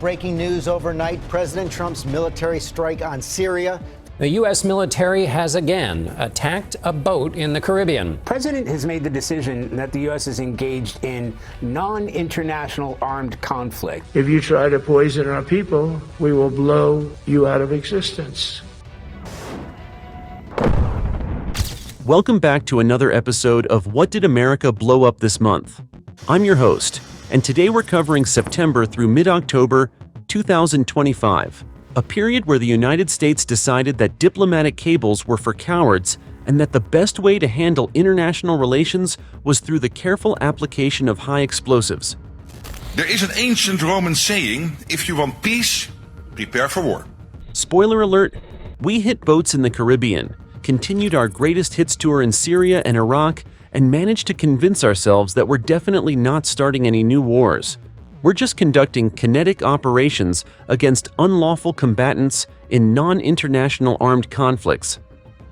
Breaking news overnight, President Trump's military strike on Syria. The U.S. military has again attacked a boat in the Caribbean. The president has made the decision that the U.S. is engaged in non-international armed conflict. If you try to poison our people, we will blow you out of existence. Welcome back to another episode of What Did America Blow Up This Month? I'm your host, and today we're covering September through mid-October 2025. A period where the United States decided that diplomatic cables were for cowards and that the best way to handle international relations was through the careful application of high explosives. There is an ancient Roman saying, if you want peace, prepare for war. Spoiler alert, we hit boats in the Caribbean, continued our greatest hits tour in Syria and Iraq, and managed to convince ourselves that we're definitely not starting any new wars. We're just conducting kinetic operations against unlawful combatants in non-international armed conflicts.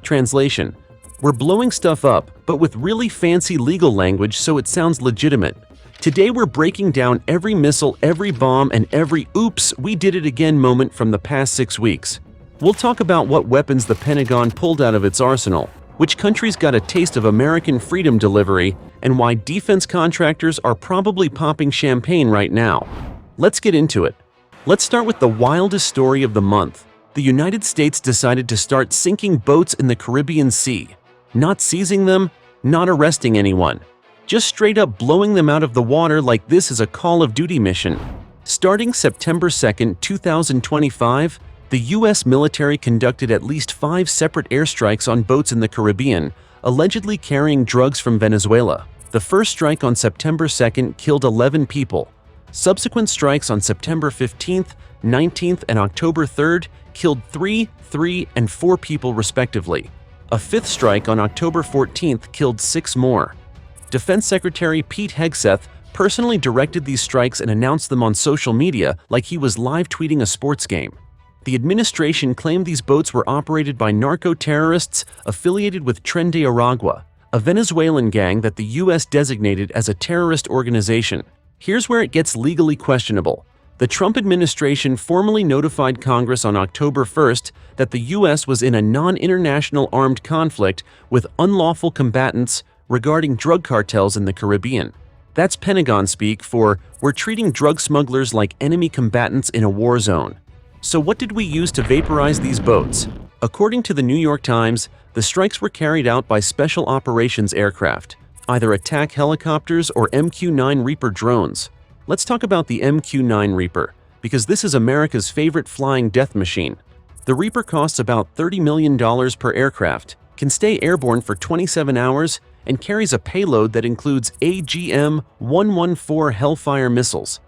Translation: we're blowing stuff up, but with really fancy legal language so it sounds legitimate. Today we're breaking down every missile, every bomb, and every oops, we did it again moment from the past 6 weeks. We'll talk about what weapons the Pentagon pulled out of its arsenal, which countries got a taste of American freedom delivery, and why defense contractors are probably popping champagne right now. Let's get into it. Let's start with the wildest story of the month. The United States decided to start sinking boats in the Caribbean Sea. Not seizing them, not arresting anyone. Just straight up blowing them out of the water like this is a Call of Duty mission. Starting September 2nd, 2025, the U.S. military conducted at least 5 separate airstrikes on boats in the Caribbean, allegedly carrying drugs from Venezuela. The first strike on September 2nd killed 11 people. Subsequent strikes on September 15th, 19th, and October 3rd killed 3, and 4 people respectively. A fifth strike on October 14th killed 6 more. Defense Secretary Pete Hegseth personally directed these strikes and announced them on social media like he was live tweeting a sports game. The administration claimed these boats were operated by narco-terrorists affiliated with Tren de Aragua, a Venezuelan gang that the U.S. designated as a terrorist organization. Here's where it gets legally questionable. The Trump administration formally notified Congress on October 1st that the U.S. was in a non-international armed conflict with unlawful combatants regarding drug cartels in the Caribbean. That's Pentagon speak for, we're treating drug smugglers like enemy combatants in a war zone. So what did we use to vaporize these boats? According to the New York Times, the strikes were carried out by Special Operations aircraft, either attack helicopters or MQ-9 Reaper drones. Let's talk about the MQ-9 Reaper, because this is America's favorite flying death machine. The Reaper costs about $30 million per aircraft, can stay airborne for 27 hours, and carries a payload that includes AGM-114 Hellfire missiles.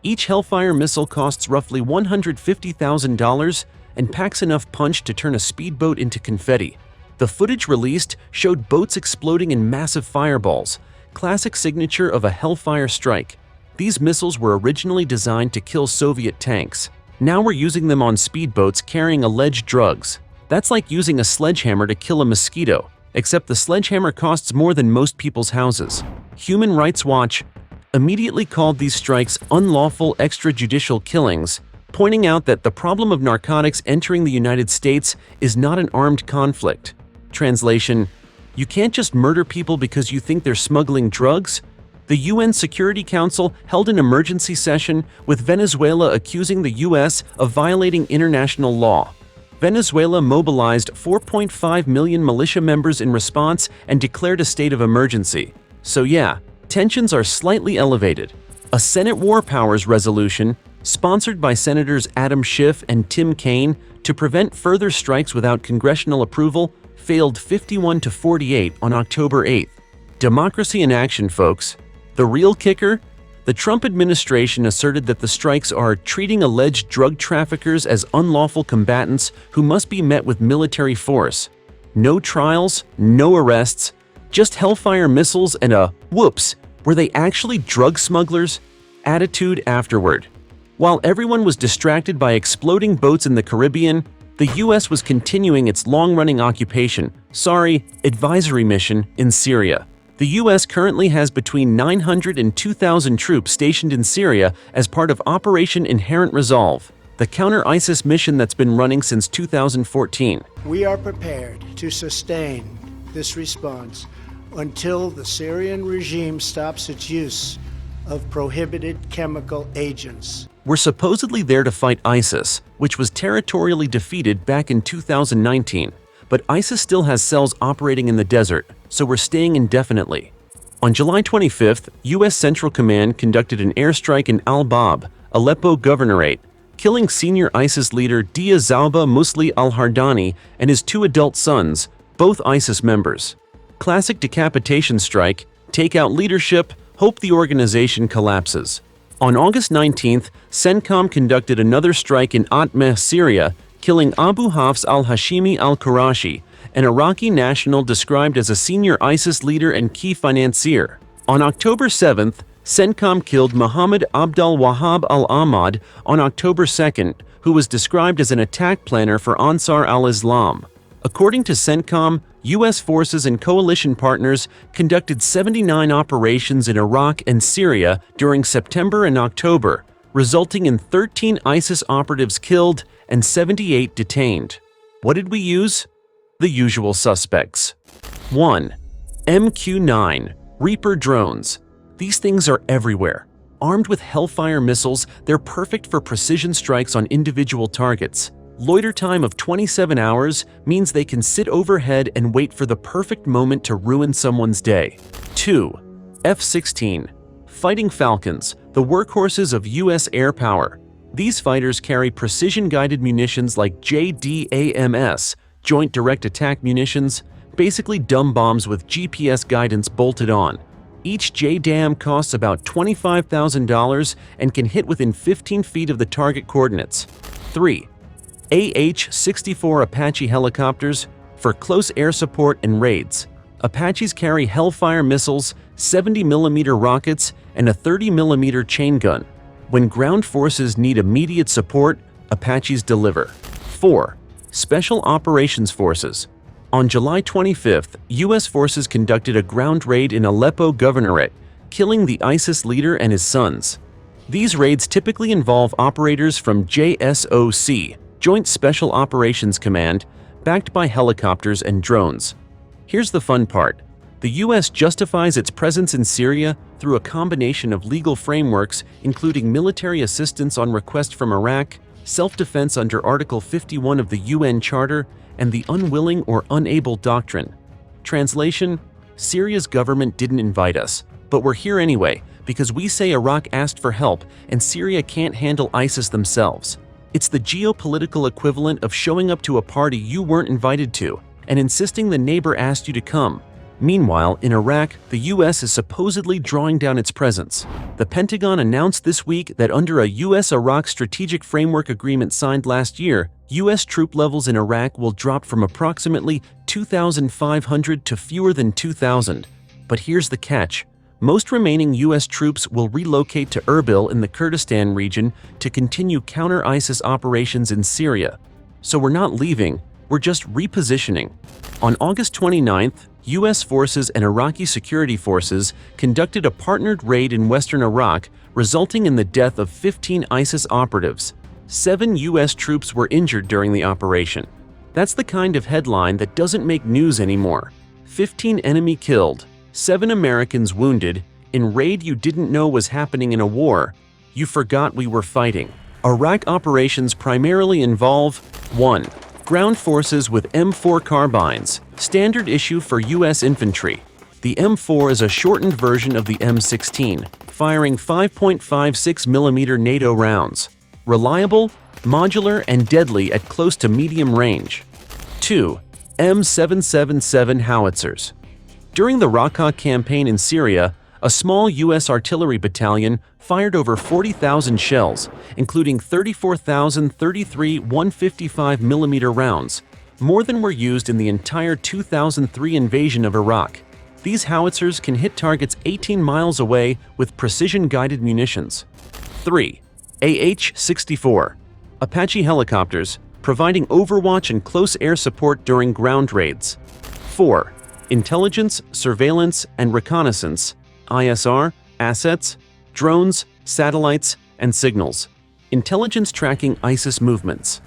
Each Hellfire missile costs roughly $150,000 and packs enough punch to turn a speedboat into confetti. The footage released showed boats exploding in massive fireballs, classic signature of a Hellfire strike. These missiles were originally designed to kill Soviet tanks. Now we're using them on speedboats carrying alleged drugs. That's like using a sledgehammer to kill a mosquito, except the sledgehammer costs more than most people's houses. Human Rights Watch immediately called these strikes unlawful extrajudicial killings, pointing out that the problem of narcotics entering the United States is not an armed conflict. Translation: you can't just murder people because you think they're smuggling drugs. The UN Security Council held an emergency session with Venezuela accusing the U.S. of violating international law. Venezuela mobilized 4.5 million militia members in response and declared a state of emergency. So yeah, tensions are slightly elevated. A Senate War Powers resolution, sponsored by Senators Adam Schiff and Tim Kaine to prevent further strikes without congressional approval, failed 51-48 on October 8th. Democracy in action, folks. The real kicker? The Trump administration asserted that the strikes are treating alleged drug traffickers as unlawful combatants who must be met with military force. No trials, no arrests, just Hellfire missiles and a whoops, were they actually drug smugglers? Attitude afterward. While everyone was distracted by exploding boats in the Caribbean, the U.S. was continuing its long-running occupation, advisory mission in Syria. The U.S. currently has between 900 and 2,000 troops stationed in Syria as part of Operation Inherent Resolve, the counter-ISIS mission that's been running since 2014. We are prepared to sustain this response until the Syrian regime stops its use of prohibited chemical agents. We're supposedly there to fight ISIS, which was territorially defeated back in 2019. But ISIS still has cells operating in the desert, so we're staying indefinitely. On July 25th, U.S. Central Command conducted an airstrike in Al-Bab, Aleppo Governorate, killing senior ISIS leader Dia Zalba Musli al-Hardani and his 2 adult sons, both ISIS members. Classic decapitation strike, take out leadership, hope the organization collapses. On August 19th, CENTCOM conducted another strike in Atmeh, Syria, killing Abu Hafs al-Hashimi al-Qurashi, an Iraqi national described as a senior ISIS leader and key financier. On October 7th, CENTCOM killed Muhammad Abdul Wahab al-Ahmad on October 2nd, who was described as an attack planner for Ansar al-Islam. According to CENTCOM, U.S. forces and coalition partners conducted 79 operations in Iraq and Syria during September and October, resulting in 13 ISIS operatives killed and 78 detained. What did we use? The usual suspects. 1. MQ-9 Reaper drones. These things are everywhere. Armed with Hellfire missiles, they're perfect for precision strikes on individual targets. Loiter time of 27 hours means they can sit overhead and wait for the perfect moment to ruin someone's day. 2. F-16 Fighting Falcons, the workhorses of U.S. air power. These fighters carry precision-guided munitions like JDAMS, Joint Direct Attack Munitions, basically dumb bombs with GPS guidance bolted on. Each JDAM costs about $25,000 and can hit within 15 feet of the target coordinates. 3. AH-64 Apache helicopters for close air support and raids. Apaches carry Hellfire missiles, 70mm rockets, and a 30mm chain gun. When ground forces need immediate support, Apaches deliver. 4. Special Operations Forces. On July 25th, U.S. forces conducted a ground raid in Aleppo Governorate, killing the ISIS leader and his sons. These raids typically involve operators from JSOC, Joint Special Operations Command, backed by helicopters and drones. Here's the fun part. The U.S. justifies its presence in Syria through a combination of legal frameworks, including military assistance on request from Iraq, self-defense under Article 51 of the UN Charter, and the unwilling or unable doctrine. Translation: Syria's government didn't invite us, but we're here anyway because we say Iraq asked for help and Syria can't handle ISIS themselves. It's the geopolitical equivalent of showing up to a party you weren't invited to and insisting the neighbor asked you to come. Meanwhile, in Iraq, the U.S. is supposedly drawing down its presence. The Pentagon announced this week that under a U.S.-Iraq Strategic Framework Agreement signed last year, U.S. troop levels in Iraq will drop from approximately 2,500 to fewer than 2,000. But here's the catch. Most remaining U.S. troops will relocate to Erbil in the Kurdistan region to continue counter-ISIS operations in Syria. So we're not leaving, we're just repositioning. On August 29th, U.S. forces and Iraqi security forces conducted a partnered raid in western Iraq, resulting in the death of 15 ISIS operatives. 7 U.S. troops were injured during the operation. That's the kind of headline that doesn't make news anymore. 15 enemy killed, 7 Americans wounded, in raid you didn't know was happening in a war. You forgot we were fighting. Iraq operations primarily involve 1. Ground forces with M4 carbines, standard issue for U.S. infantry. The M4 is a shortened version of the M16, firing 5.56mm NATO rounds. Reliable, modular, and deadly at close to medium range. 2. M777 howitzers. During the Raqqa campaign in Syria, a small U.S. artillery battalion fired over 40,000 shells, including 34,033 155mm rounds, more than were used in the entire 2003 invasion of Iraq. These howitzers can hit targets 18 miles away with precision-guided munitions. 3. AH-64. Apache helicopters, providing overwatch and close air support during ground raids. 4. intelligence, surveillance, and reconnaissance, ISR, assets, drones, satellites, and signals. Intelligence tracking ISIS movements.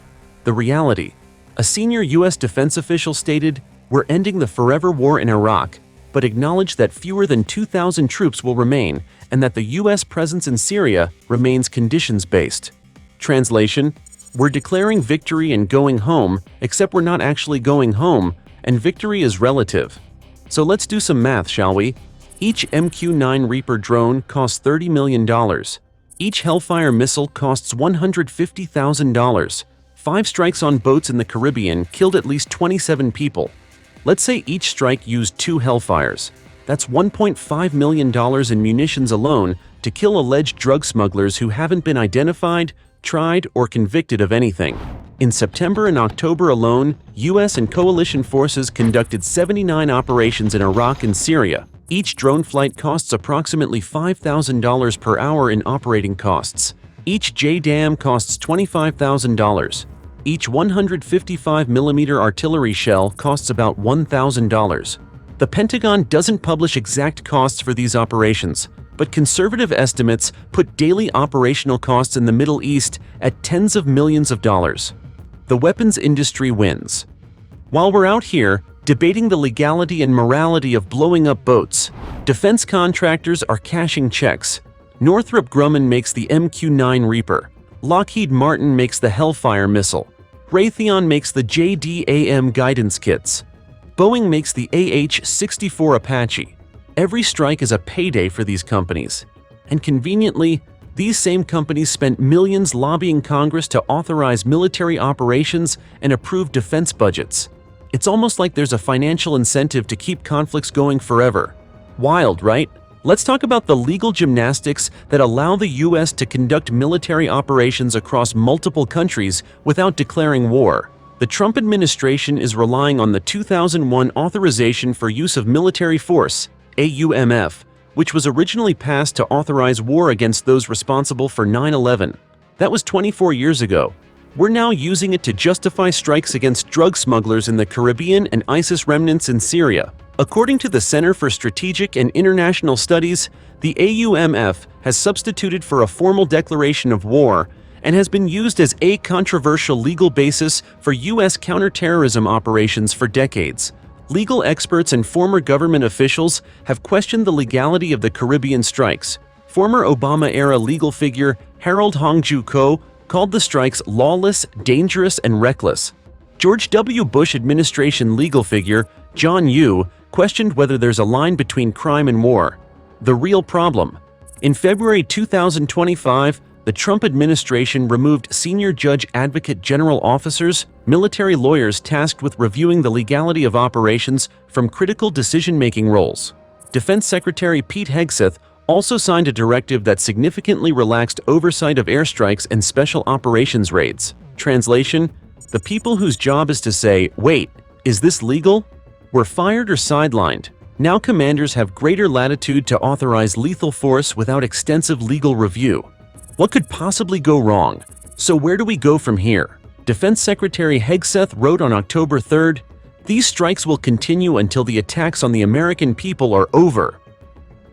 The reality. A senior U.S. defense official stated, "We're ending the forever war in Iraq," but acknowledged that fewer than 2,000 troops will remain and that the U.S. presence in Syria remains conditions-based. Translation: we're declaring victory and going home, except we're not actually going home, and victory is relative. So let's do some math, shall we? Each MQ-9 Reaper drone costs $30 million. Each Hellfire missile costs $150,000. 5 strikes on boats in the Caribbean killed at least 27 people. Let's say each strike used 2 Hellfires. That's $1.5 million in munitions alone to kill alleged drug smugglers who haven't been identified, tried, or convicted of anything. In September and October alone, U.S. and coalition forces conducted 79 operations in Iraq and Syria. Each drone flight costs approximately $5,000 per hour in operating costs. Each JDAM costs $25,000. Each 155mm artillery shell costs about $1,000. The Pentagon doesn't publish exact costs for these operations, but conservative estimates put daily operational costs in the Middle East at tens of millions of dollars. The weapons industry wins. While we're out here debating the legality and morality of blowing up boats, defense contractors are cashing checks. Northrop Grumman makes the MQ-9 Reaper. Lockheed Martin makes the Hellfire missile. Raytheon makes the JDAM guidance kits. Boeing makes the AH-64 Apache. Every strike is a payday for these companies. And conveniently, these same companies spent millions lobbying Congress to authorize military operations and approve defense budgets. It's almost like there's a financial incentive to keep conflicts going forever. Wild, right? Let's talk about the legal gymnastics that allow the U.S. to conduct military operations across multiple countries without declaring war. The Trump administration is relying on the 2001 Authorization for Use of Military Force, AUMF, which was originally passed to authorize war against those responsible for 9/11. That was 24 years ago. We're now using it to justify strikes against drug smugglers in the Caribbean and ISIS remnants in Syria. According to the Center for Strategic and International Studies, the AUMF has substituted for a formal declaration of war and has been used as a controversial legal basis for U.S. counterterrorism operations for decades. Legal experts and former government officials have questioned the legality of the Caribbean strikes. Former Obama-era legal figure Harold Hongju Ko called the strikes lawless, dangerous, and reckless. George W. Bush administration legal figure John Yoo questioned whether there's a line between crime and war. The real problem. In February 2025, the Trump administration removed senior judge advocate general officers, military lawyers tasked with reviewing the legality of operations, from critical decision-making roles. Defense Secretary Pete Hegseth also signed a directive that significantly relaxed oversight of airstrikes and special operations raids. Translation: the people whose job is to say, "Wait, is this legal?" were fired or sidelined. Now commanders have greater latitude to authorize lethal force without extensive legal review. What could possibly go wrong? So where do we go from here? Defense Secretary Hegseth wrote on October 3rd, "These strikes will continue until the attacks on the American people are over."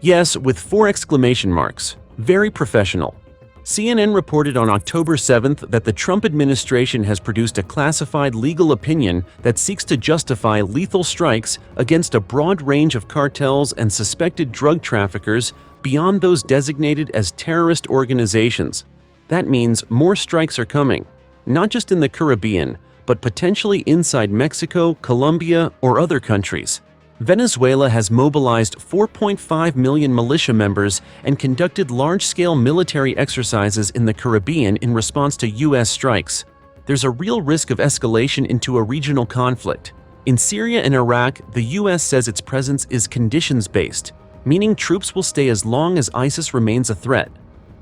Yes, with 4 exclamation marks. Very professional. CNN reported on October 7th that the Trump administration has produced a classified legal opinion that seeks to justify lethal strikes against a broad range of cartels and suspected drug traffickers beyond those designated as terrorist organizations. That means more strikes are coming, not just in the Caribbean, but potentially inside Mexico, Colombia, or other countries. Venezuela has mobilized 4.5 million militia members and conducted large-scale military exercises in the Caribbean in response to U.S. strikes. There's a real risk of escalation into a regional conflict. In Syria and Iraq, the U.S. says its presence is conditions-based, meaning troops will stay as long as ISIS remains a threat.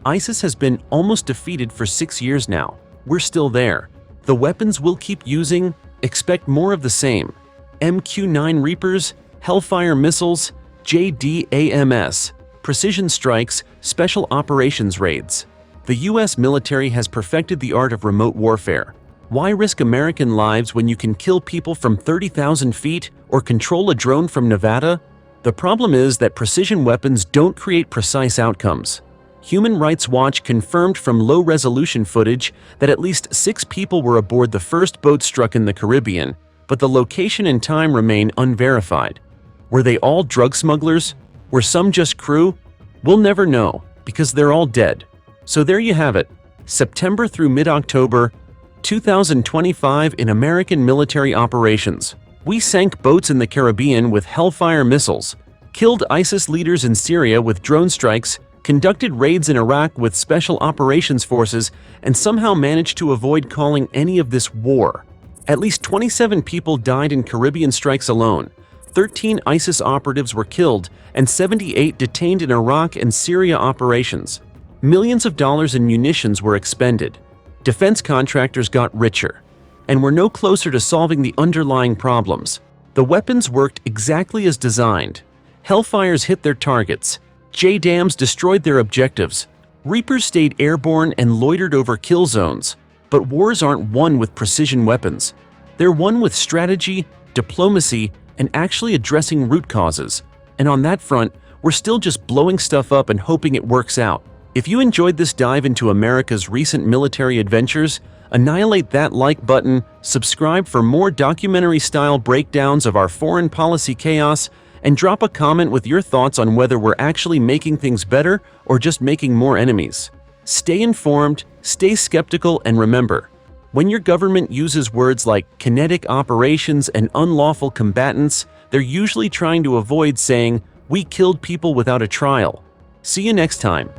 ISIS has been almost defeated for 6 years now. We're still there. The weapons we'll keep using, expect more of the same. MQ-9 Reapers, Hellfire missiles, JDAMs, precision strikes, special operations raids. The U.S. military has perfected the art of remote warfare. Why risk American lives when you can kill people from 30,000 feet or control a drone from Nevada? The problem is that precision weapons don't create precise outcomes. Human Rights Watch confirmed from low-resolution footage that at least 6 people were aboard the first boat struck in the Caribbean, but the location and time remain unverified. Were they all drug smugglers? Were some just crew? We'll never know, because they're all dead. So there you have it, September through mid-October 2025 in American military operations. We sank boats in the Caribbean with Hellfire missiles, killed ISIS leaders in Syria with drone strikes, conducted raids in Iraq with special operations forces, and somehow managed to avoid calling any of this war. At least 27 people died in Caribbean strikes alone, 13 ISIS operatives were killed, and 78 detained in Iraq and Syria operations. Millions of dollars in munitions were expended. Defense contractors got richer, and we're no closer to solving the underlying problems. The weapons worked exactly as designed. Hellfires hit their targets. J-dams destroyed their objectives. Reapers stayed airborne and loitered over kill zones. But wars aren't won with precision weapons. They're won with strategy, diplomacy, and actually addressing root causes. And on that front, we're still just blowing stuff up and hoping it works out. If you enjoyed this dive into America's recent military adventures, annihilate that like button, subscribe for more documentary-style breakdowns of our foreign policy chaos, and drop a comment with your thoughts on whether we're actually making things better or just making more enemies. Stay informed, stay skeptical, and remember, when your government uses words like kinetic operations and unlawful combatants, they're usually trying to avoid saying, "We killed people without a trial." See you next time.